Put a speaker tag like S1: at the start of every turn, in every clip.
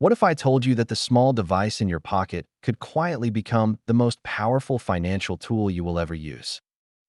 S1: What if I told you that the small device in your pocket could quietly become the most powerful financial tool you will ever use?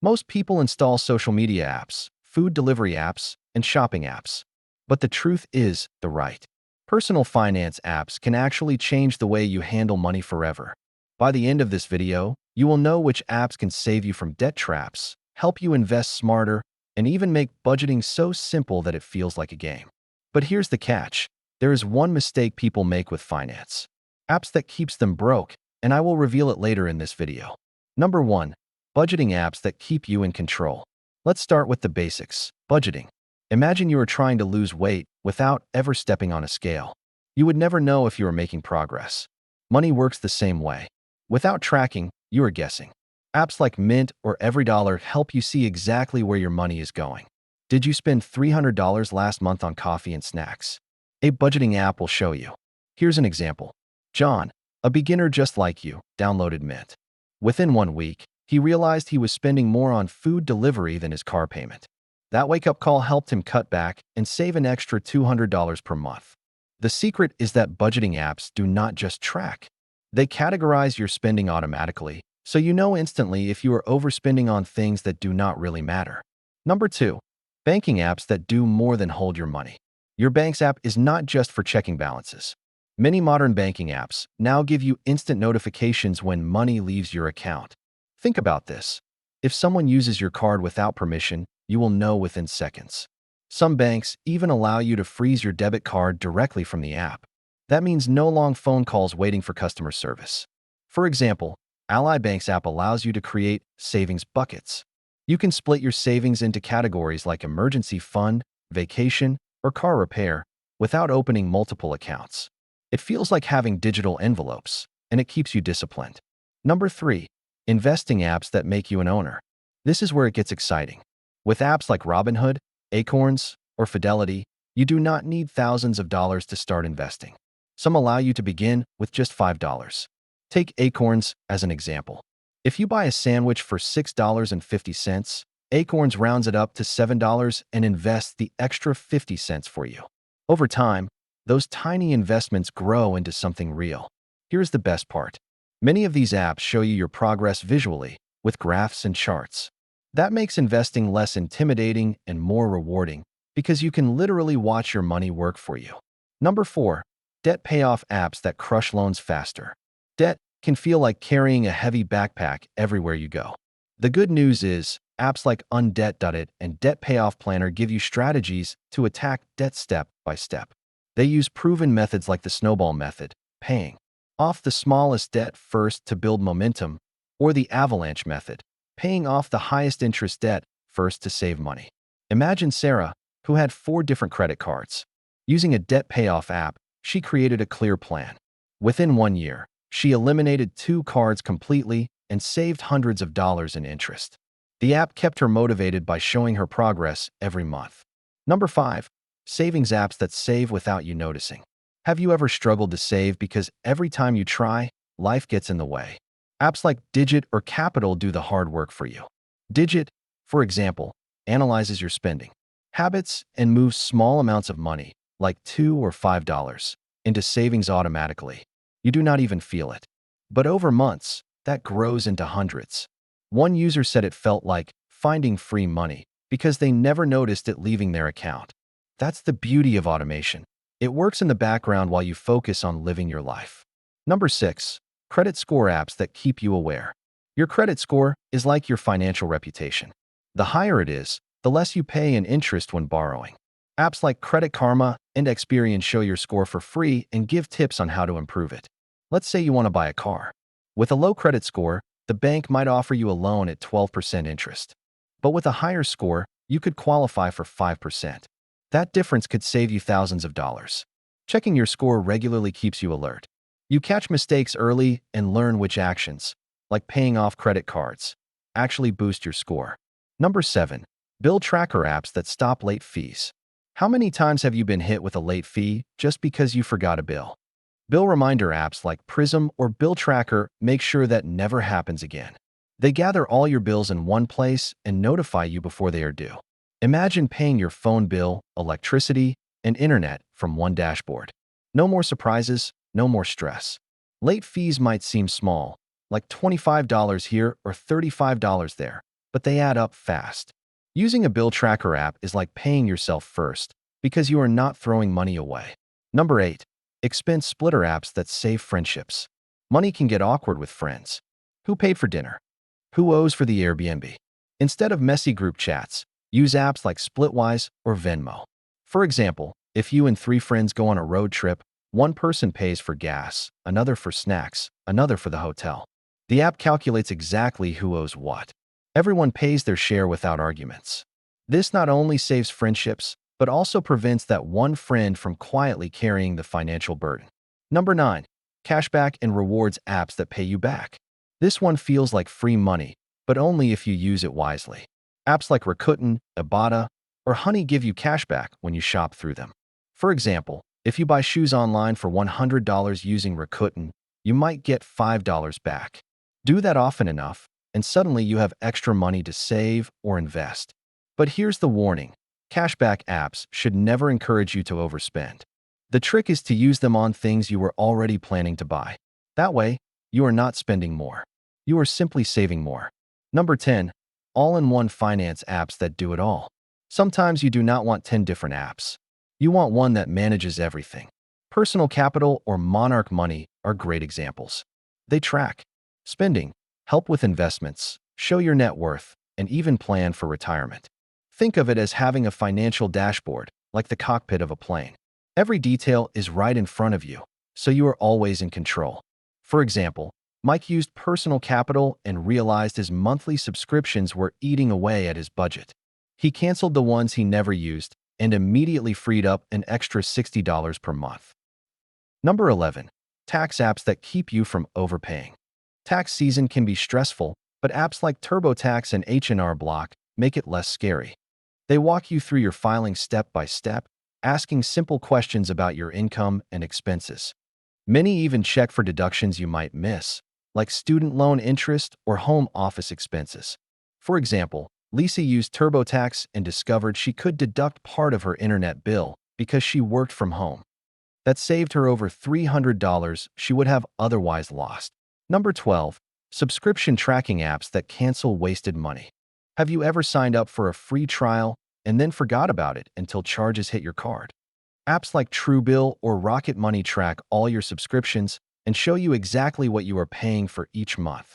S1: Most people install social media apps, food delivery apps, and shopping apps. But the truth is, the right personal finance apps can actually change the way you handle money forever. By the end of this video, you will know which apps can save you from debt traps, help you invest smarter, and even make budgeting so simple that it feels like a game. But here's the catch. There is one mistake people make with finance. Apps that keeps them broke, and I will reveal it later in this video. Number 1. Budgeting apps that keep you in control. Let's start with the basics. Budgeting. Imagine you are trying to lose weight without ever stepping on a scale. You would never know if you are making progress. Money works the same way. Without tracking, you are guessing. Apps like Mint or EveryDollar help you see exactly where your money is going. Did you spend $300 last month on coffee and snacks? A budgeting app will show you. Here's an example. John, a beginner just like you, downloaded Mint. Within 1 week, he realized he was spending more on food delivery than his car payment. That wake-up call helped him cut back and save an extra $200 per month. The secret is that budgeting apps do not just track. They categorize your spending automatically, so you know instantly if you are overspending on things that do not really matter. Number 2. Banking apps that do more than hold your money. Your bank's app is not just for checking balances. Many modern banking apps now give you instant notifications when money leaves your account. Think about this. If someone uses your card without permission, you will know within seconds. Some banks even allow you to freeze your debit card directly from the app. That means no long phone calls waiting for customer service. For example, Ally Bank's app allows you to create savings buckets. You can split your savings into categories like emergency fund, vacation, or car repair without opening multiple accounts. It feels like having digital envelopes, and it keeps you disciplined. Number 3. Investing apps that make you an owner. This is where it gets exciting. With apps like Robinhood, Acorns, or Fidelity, you do not need thousands of dollars to start investing. Some allow you to begin with just $5. Take Acorns as an example. If you buy a sandwich for $6.50, Acorns rounds it up to $7 and invests the extra 50 cents for you. Over time, those tiny investments grow into something real. Here's the best part. Many of these apps show you your progress visually, with graphs and charts. That makes investing less intimidating and more rewarding because you can literally watch your money work for you. Number 4. Debt payoff apps that crush loans faster. Debt can feel like carrying a heavy backpack everywhere you go. The good news is, apps like Undebt.it and Debt Payoff Planner give you strategies to attack debt step by step. They use proven methods like the snowball method, paying off the smallest debt first to build momentum, or the avalanche method, paying off the highest interest debt first to save money. Imagine Sarah, who had 4 different credit cards. Using a debt payoff app, she created a clear plan. Within 1 year, she eliminated 2 cards completely and saved hundreds of dollars in interest. The app kept her motivated by showing her progress every month. Number 5. Savings apps that save without you noticing. Have you ever struggled to save because every time you try, life gets in the way? Apps like Digit or Capital do the hard work for you. Digit, for example, analyzes your spending habits and moves small amounts of money, like $2 or $5, into savings automatically. You do not even feel it. But over months, that grows into hundreds. One user said it felt like finding free money because they never noticed it leaving their account. That's the beauty of automation. It works in the background while you focus on living your life. Number 6. Credit score apps that keep you aware. Your credit score is like your financial reputation. The higher it is, the less you pay in interest when borrowing. Apps like Credit Karma and Experian show your score for free and give tips on how to improve it. Let's say you want to buy a car. With a low credit score, the bank might offer you a loan at 12% interest. But with a higher score, you could qualify for 5%. That difference could save you thousands of dollars. Checking your score regularly keeps you alert. You catch mistakes early and learn which actions, like paying off credit cards, actually boost your score. Number 7. Bill tracker apps that stop late fees. How many times have you been hit with a late fee just because you forgot a bill? Bill reminder apps like Prism or Bill Tracker make sure that never happens again. They gather all your bills in one place and notify you before they are due. Imagine paying your phone bill, electricity, and internet from one dashboard. No more surprises, no more stress. Late fees might seem small, like $25 here or $35 there, but they add up fast. Using a bill tracker app is like paying yourself first because you are not throwing money away. Number 8. Expense splitter apps that save friendships. Money can get awkward with friends. Who paid for dinner? Who owes for the Airbnb? Instead of messy group chats, use apps like Splitwise or Venmo. For example, if you and 3 friends go on a road trip, one person pays for gas, another for snacks, another for the hotel. The app calculates exactly who owes what. Everyone pays their share without arguments. This not only saves friendships, but also prevents that one friend from quietly carrying the financial burden. Number 9. Cashback and rewards apps that pay you back. This one feels like free money, but only if you use it wisely. Apps like Rakuten, Ibotta, or Honey give you cashback when you shop through them. For example, if you buy shoes online for $100 using Rakuten, you might get $5 back. Do that often enough, and suddenly you have extra money to save or invest. But here's the warning. Cashback apps should never encourage you to overspend. The trick is to use them on things you were already planning to buy. That way, you are not spending more. You are simply saving more. Number 10. All-in-one finance apps that do it all. Sometimes you do not want 10 different apps. You want one that manages everything. Personal Capital or Monarch Money are great examples. They track spending, help with investments, show your net worth, and even plan for retirement. Think of it as having a financial dashboard, like the cockpit of a plane. Every detail is right in front of you, so you are always in control. For example, Mike used Personal Capital and realized his monthly subscriptions were eating away at his budget. He canceled the ones he never used and immediately freed up an extra $60 per month. Number 11. Tax apps that keep you from overpaying. Tax season can be stressful, but apps like TurboTax and H&R Block make it less scary. They walk you through your filing step by step, asking simple questions about your income and expenses. Many even check for deductions you might miss, like student loan interest or home office expenses. For example, Lisa used TurboTax and discovered she could deduct part of her internet bill because she worked from home. That saved her over $300 she would have otherwise lost. Number 12. Subscription tracking apps that cancel wasted money. Have you ever signed up for a free trial and then forgot about it until charges hit your card? Apps like Truebill or Rocket Money track all your subscriptions and show you exactly what you are paying for each month.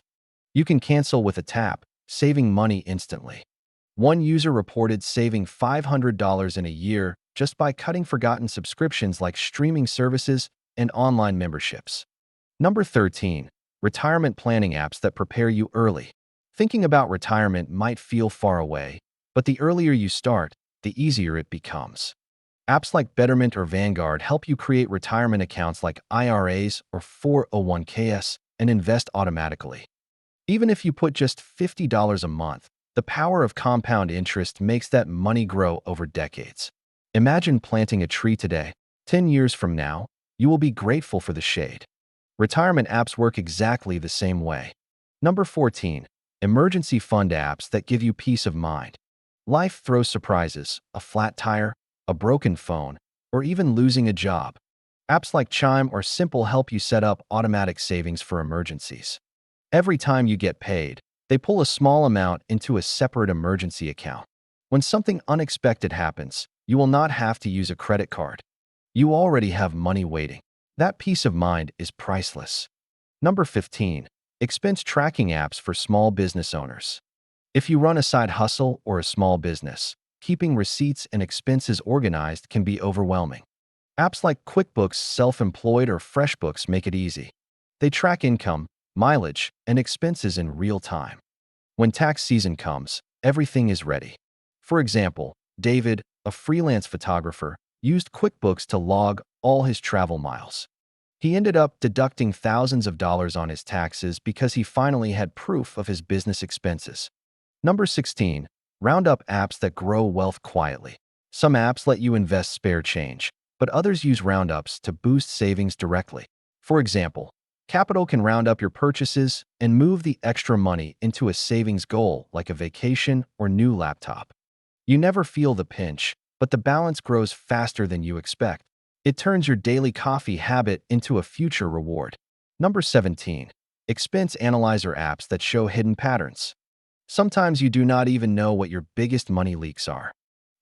S1: You can cancel with a tap, saving money instantly. One user reported saving $500 in a year just by cutting forgotten subscriptions like streaming services and online memberships. Number 13. Retirement planning apps that prepare you early. Thinking about retirement might feel far away, but the earlier you start, the easier it becomes. Apps like Betterment or Vanguard help you create retirement accounts like IRAs or 401ks and invest automatically. Even if you put just $50 a month, the power of compound interest makes that money grow over decades. Imagine planting a tree today. 10 years from now, you will be grateful for the shade. Retirement apps work exactly the same way. Number 14. Emergency fund apps that give you peace of mind. Life throws surprises, a flat tire, a broken phone, or even losing a job. Apps like Chime or Simple help you set up automatic savings for emergencies. Every time you get paid, they pull a small amount into a separate emergency account. When something unexpected happens, you will not have to use a credit card. You already have money waiting. That peace of mind is priceless. Number 15. Expense tracking apps for small business owners. If you run a side hustle or a small business, keeping receipts and expenses organized can be overwhelming. Apps like QuickBooks Self-Employed or FreshBooks make it easy. They track income, mileage, and expenses in real time. When tax season comes, everything is ready. For example, David, a freelance photographer, used QuickBooks to log all his travel miles. He ended up deducting thousands of dollars on his taxes because he finally had proof of his business expenses. Number 16. Roundup apps that grow wealth quietly. Some apps let you invest spare change, but others use roundups to boost savings directly. For example, Capital can round up your purchases and move the extra money into a savings goal like a vacation or new laptop. You never feel the pinch, but the balance grows faster than you expect. It turns your daily coffee habit into a future reward. Number 17. Expense analyzer apps that show hidden patterns. Sometimes you do not even know what your biggest money leaks are.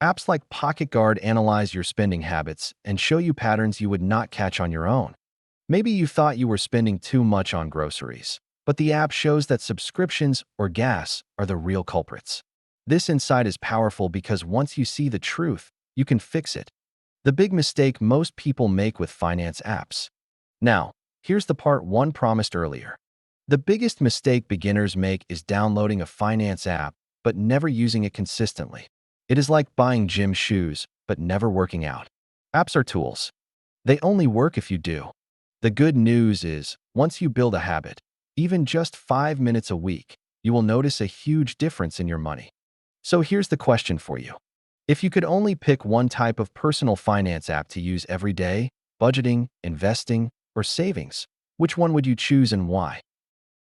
S1: Apps like Pocket Guard analyze your spending habits and show you patterns you would not catch on your own. Maybe you thought you were spending too much on groceries, but the app shows that subscriptions or gas are the real culprits. This insight is powerful because once you see the truth, you can fix it. The big mistake most people make with finance apps. Now, here's the part one promised earlier. The biggest mistake beginners make is downloading a finance app but never using it consistently. It is like buying gym shoes but never working out. Apps are tools. They only work if you do. The good news is, once you build a habit, even just 5 minutes a week, you will notice a huge difference in your money. So here's the question for you. If you could only pick one type of personal finance app to use every day, budgeting, investing, or savings, which one would you choose and why?